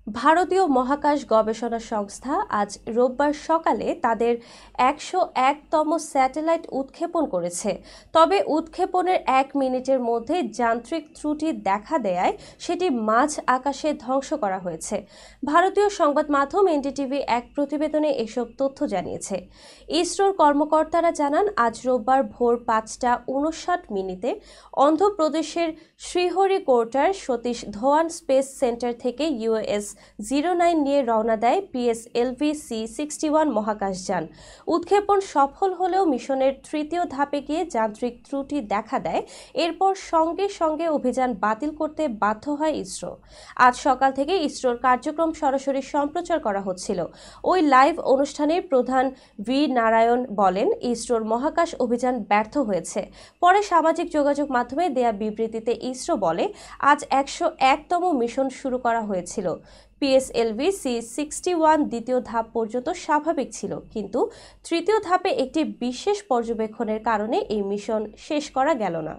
ভারতীয় মহাকাশ গবেষণা সংস্থা আজ রোববার সকালে তাদের ১০১তম স্যাটেলাইট উৎক্ষেপণ করেছে। তবে উৎক্ষেপণের ১ মিনিটের মধ্যে যান্ত্রিক ত্রুটি দেখা দেয়ায় সেটি মাঝ আকাশে ধ্বংস করা হয়েছে। ভারতীয় সংবাদ মাধ্যম এনডিটিভি এক প্রতিবেদনে এসব তথ্য জানিয়েছে। ইসরোর কর্মকর্তারা জানান, আজ রোববার ভোর ৫টা ৫৯ মিনিটে অন্ধ্রপ্রদেশের শ্রীহরিকোটার সতীশ ধাওয়ান স্পেস সেন্টার থেকে US-09 নিয়ে রওনা দেয় PSLV C-61 মহাকাশযান। উৎক্ষেপণ সফল হলেও মিশনের তৃতীয় ধাপে গিয়ে যান্ত্রিক ত্রুটি দেখা দেয়। এরপর সঙ্গে সঙ্গে অভিযান বাতিল করতে বাধ্য হয় ইসরো। আজ সকাল থেকে ইসরোর কার্যক্রম সরাসরি সম্প্রচার করা হচ্ছিল। ওই লাইভ অনুষ্ঠানে প্রধান ভি নারায়ণ বলেন, ইসরোর মহাকাশ অভিযান ব্যর্থ হয়েছে। পরে সামাজিক যোগাযোগ মাধ্যমে দেয়া বিবৃতিতে ইসরো বলে, আজ ১০১তম মিশন শুরু করা হয়েছিল। PSLV C-61 দ্বিতীয় ধাপ পর্যন্ত স্বাভাবিক ছিল, কিন্তু তৃতীয় ধাপে একটি বিশেষ পর্যবেক্ষণের কারণে এই মিশন শেষ করা গেল না।